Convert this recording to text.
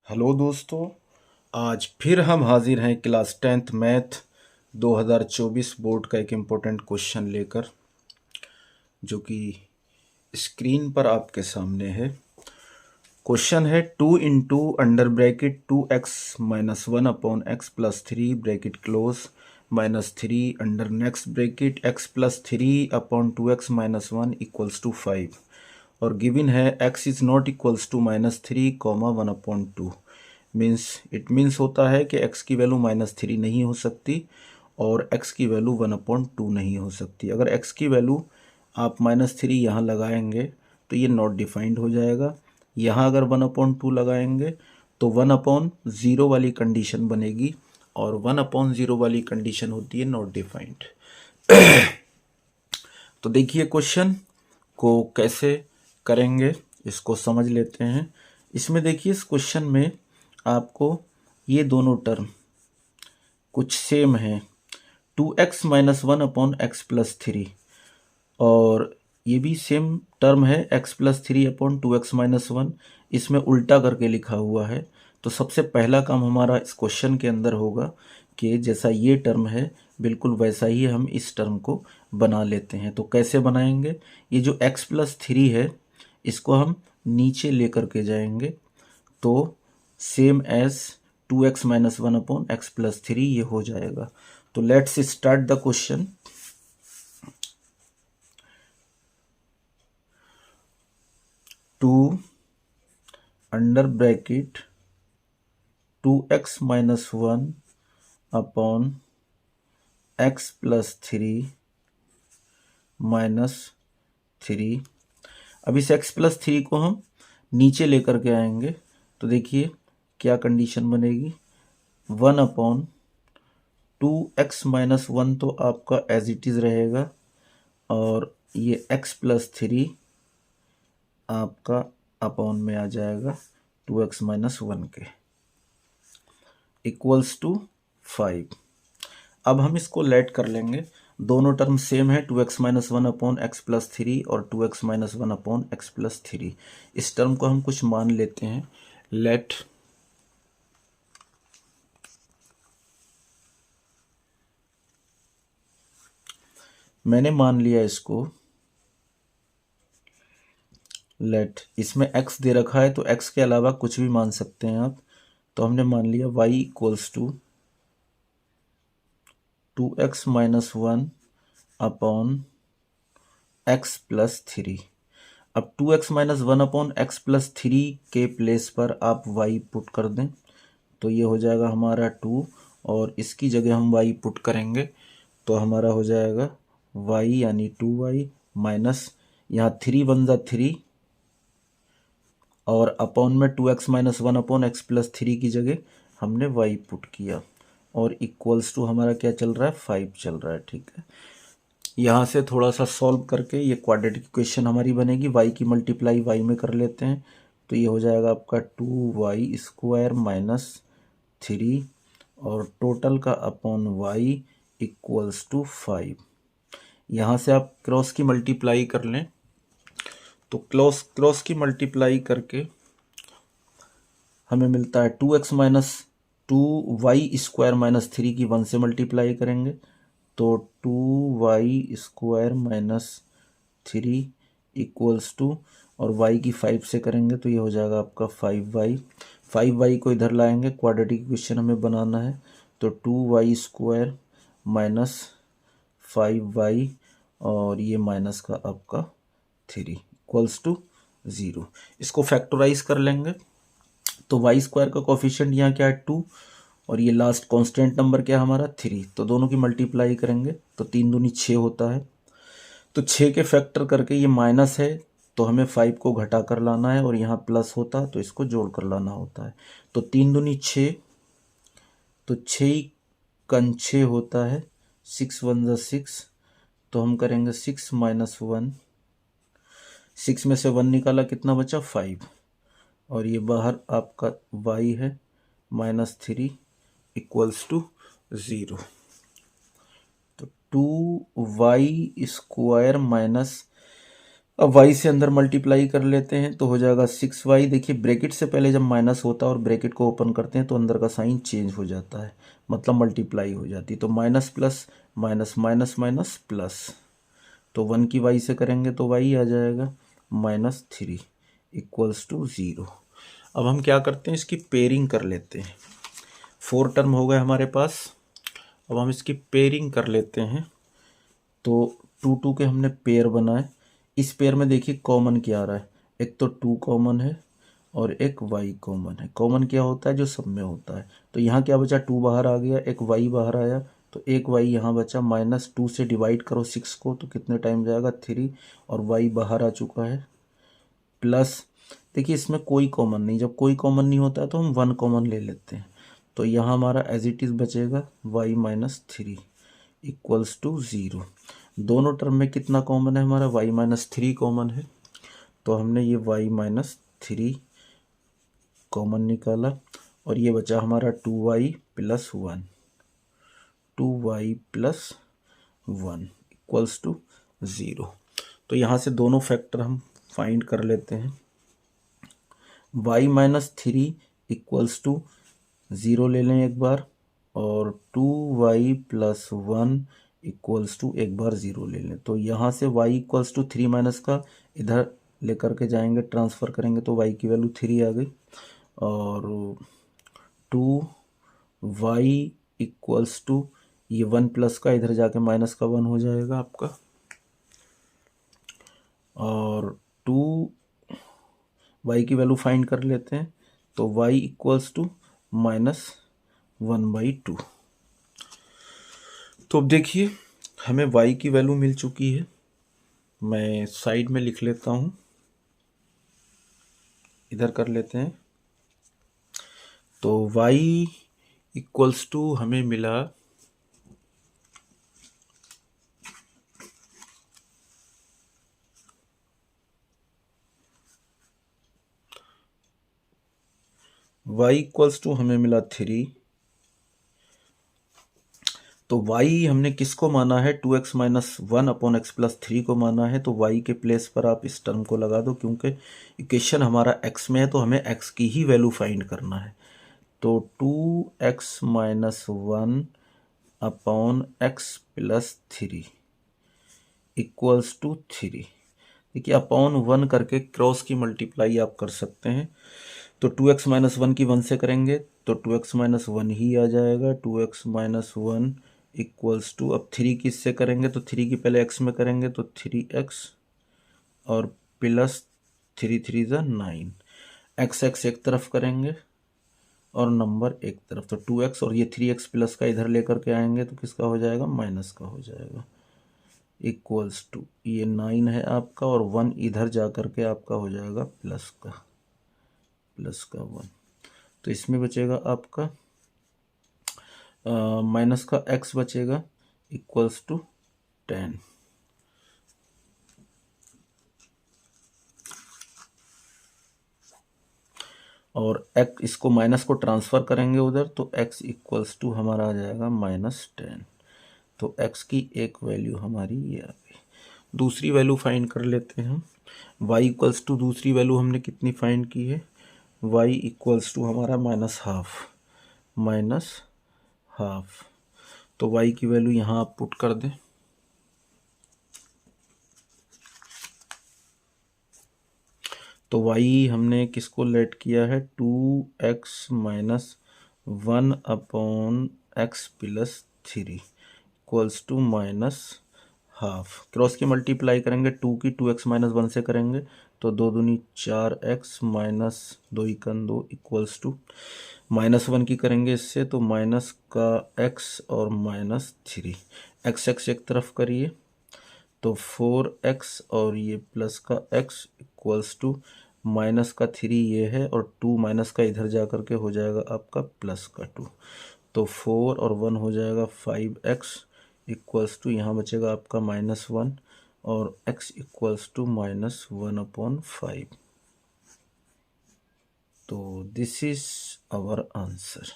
Hello दोस्तों। आज फिर हम हाजिर हैं क्लास 10th मैथ 2024 बोर्ड का एक इम्पोर्टेंट क्वेश्चन लेकर, जो कि स्क्रीन पर आपके सामने है। क्वेश्चन है 2 into under bracket 2x-1/x+3 bracket close -3 under next bracket x+3/2x-1 equals to 5 और गिवन है x is not equals to -3, 1/2 means होता है कि x की वैल्यू -3 नहीं हो सकती और x की वैल्यू 1/2 नहीं हो सकती। अगर x की वैल्यू आप -3 यहाँ लगाएंगे तो ये नॉट डिफाइंड हो जाएगा। यहाँ अगर 1/2 लगाएंगे तो 1/0 वाली कंडीशन बनेगी और 1/0 वाली कंडीशन होती है नॉट डिफाइंड। तो देखिए क्वेश्चन को कैसे करेंगे इसको समझ लेते हैं। इसमें देखिए इस क्वेश्चन में आपको ये दोनों टर्म कुछ सेम है, 2x-1/x+3 और ये भी सेम टर्म है x+3/2x-1। इसमें उल्टा करके लिखा हुआ है। तो सबसे पहला काम हमारा इस क्वेश्चन के अंदर होगा कि जैसा ये टर्म है बिल्कुल वैसा ही हम इस टर्म को बना लेते हैं। तो कैसे बनाएंगे? ये जो x+3 है इसको हम नीचे लेकर के जाएंगे तो सेम एज 2x-1/x+3 ये हो जाएगा। तो let's start the question. Two under bracket 2x-1/x+3 -3। अब इस x+3 को हम नीचे लेकर के आएंगे तो देखिए क्या कंडीशन बनेगी, 1/2x-1 तो आपका एज इट इज़ रहेगा और ये x+3 आपका अपॉन में आ जाएगा 2x-1 के इक्वल्स टू 5। अब हम इसको लेट कर लेंगे, दोनों टर्म सेम है, 2x-1/x+3 और 2x-1/x+3। इस टर्म को हम कुछ मान लेते हैं। लेट मैंने मान लिया इसको, लेट इसमें x दे रखा है तो x के अलावा कुछ भी मान सकते हैं आप। तो हमने मान लिया y इक्वल्स टू 2x-1/x+3। अब 2x-1/x+3 के प्लेस पर आप y पुट कर दें तो ये हो जाएगा हमारा 2 और इसकी जगह हम y पुट करेंगे तो हमारा हो जाएगा y यानी 2y माइनस यहाँ 3 वन ज़ा 3 और अपॉन में 2x-1/x+3 की जगह हमने y पुट किया और इक्वल्स टू हमारा क्या चल रहा है, 5 चल रहा है। ठीक है, यहाँ से थोड़ा सा सॉल्व करके ये क्वाड्रेटिक इक्वेशन हमारी बनेगी। y की मल्टीप्लाई y में कर लेते हैं तो ये हो जाएगा आपका 2y² -3 और टोटल का अपॉन y इक्वल्स टू 5। यहाँ से आप क्रॉस की मल्टीप्लाई कर लें तो क्रॉस की मल्टीप्लाई करके हमें मिलता है 2y² -3 की 1 से मल्टीप्लाई करेंगे तो 2y² -3 इक्वल्स टू और y की 5 से करेंगे तो ये हो जाएगा आपका 5y। 5y को इधर लाएंगे, क्वाड्रेटिक इक्वेशन हमें बनाना है तो 2y² -5y और ये माइनस का आपका 3 इक्वल्स टू 0। इसको फैक्टराइज कर लेंगे तो y² का कोफिशिएंट यहाँ क्या है 2 और ये लास्ट कांस्टेंट नंबर क्या है हमारा 3। तो दोनों की मल्टीप्लाई करेंगे तो 3 दूनी 6 होता है। तो 6 के फैक्टर करके ये माइनस है तो हमें 5 को घटा कर लाना है और यहाँ प्लस होता तो इसको जोड़ कर लाना होता है। तो 3 दूनी 6 तो 6 कन 6 होता है, 6 वन ज़ा 6 तो हम करेंगे 6 - 1, 6 में से 1 निकाला कितना बचा 5 और ये बाहर आपका y है -3 इक्वल्स टू 0। तो 2y² अब y से अंदर मल्टीप्लाई कर लेते हैं तो हो जाएगा 6y। देखिए ब्रैकेट से पहले जब माइनस होता है और ब्रैकेट को ओपन करते हैं तो अंदर का साइन चेंज हो जाता है, मतलब मल्टीप्लाई हो जाती है। तो minus plus minus minus minus plus, तो 1 की y से करेंगे तो y आ जाएगा -3 इक्वल्स टू 0। अब हम क्या करते हैं, इसकी पेयरिंग कर लेते हैं। 4 टर्म हो गए हमारे पास। अब हम इसकी पेयरिंग कर लेते हैं। तो 2 के हमने पेयर बनाए। इस पेयर में देखिए कॉमन क्या आ रहा है, एक तो 2 कॉमन है और एक y कॉमन है। कॉमन क्या होता है, जो सब में होता है। तो यहाँ क्या बचा, 2 बाहर आ गया, एक y बाहर आया, तो एक y यहाँ बचा। -2 से डिवाइड करो 6 को तो कितने टाइम जाएगा, 3, और y बाहर आ चुका है। प्लस देखिए इसमें कोई कॉमन नहीं, जब कोई कॉमन नहीं होता है तो हम 1 कॉमन ले लेते हैं। तो यहाँ हमारा एज इट इज़ बचेगा y -3 इक्वल्स टू 0। दोनों टर्म में कितना कॉमन है, हमारा y -3 कॉमन है। तो हमने ये y -3 कॉमन निकाला और ये बचा हमारा 2y + 1, 2y + 1 इक्वल्स टू 0। तो यहाँ से दोनों फैक्टर हम फाइंड कर लेते हैं। y -3 इक्वल्स टू 0 ले लें एक बार, और 2y + 1 इक्वल्स टू एक बार 0 ले लें। तो यहाँ से y इक्वल्स टू 3 माइनस का इधर लेकर के जाएंगे, ट्रांसफ़र करेंगे तो y की वैल्यू 3 आ गई। और 2y इक्वल्स टू ये 1 प्लस का इधर जाके माइनस का 1 हो जाएगा आपका। और 2y की वैल्यू फाइंड कर लेते हैं। तो y इक्वल्स टू -1/2। तो अब देखिए हमें y की वैल्यू मिल चुकी है। मैं साइड में लिख लेता हूँ, इधर कर लेते हैं। तो y इक्वल्स टू हमें मिला y इक्वल्स टू हमें मिला 3। तो y हमने किसको माना है, 2x - 1/x + 3 को माना है। तो y के प्लेस पर आप इस टर्म को लगा दो, क्योंकि इक्वेशन हमारा x में है तो हमें x की ही वैल्यू फाइंड करना है। तो 2x - 1/x + 3 इक्वल्स टू 3। देखिए अपॉन 1 करके क्रॉस की मल्टीप्लाई आप कर सकते हैं। तो 2x - 1 की 1 से करेंगे तो 2x - 1 ही आ जाएगा। 2x - 1 इक्वल्स टू, अब 3 किससे करेंगे, तो 3 की पहले x में करेंगे तो 3x और प्लस 3 3 = 9। x एक तरफ करेंगे और नंबर एक तरफ, तो 2x, और ये 3x प्लस का इधर लेकर के आएंगे तो किसका हो जाएगा, माइनस का हो जाएगा। इक्वल्स टू ये 9 है आपका, और 1 इधर जा कर के आपका हो जाएगा प्लस का 1। तो इसमें बचेगा आपका माइनस का x बचेगा इक्वल्स टू 10। और x, इसको माइनस को ट्रांसफ़र करेंगे उधर तो x इक्वल्स टू हमारा आ जाएगा -10। तो x की एक वैल्यू हमारी ये आ गई। दूसरी वैल्यू फाइंड कर लेते हैं हम। y इक्वल्स टू दूसरी वैल्यू हमने कितनी फाइंड की है, y इक्वल्स टू हमारा -1/2। तो y की वैल्यू यहाँ आप पुट कर दें। तो y हमने किसको लेट किया है, 2x - 1/x + 3 equals to -1/2। Cross की मल्टीप्लाई करेंगे, 2 की 2x - 1 से करेंगे तो 2 दूनी 4x -2 × 2 इक्वल्स टू -1 की करेंगे इससे तो माइनस का x और -3। x एक तरफ करिए तो 4x और ये प्लस का x इक्वल्स टू माइनस का 3 ये है, और 2 माइनस का इधर जा कर के हो जाएगा आपका प्लस का 2। तो 4 और 1 हो जाएगा 5x इक्वल्स टू, यहाँ बचेगा आपका -1, और x इक्वल्स टू -1/5। तो दिस इज आवर आंसर।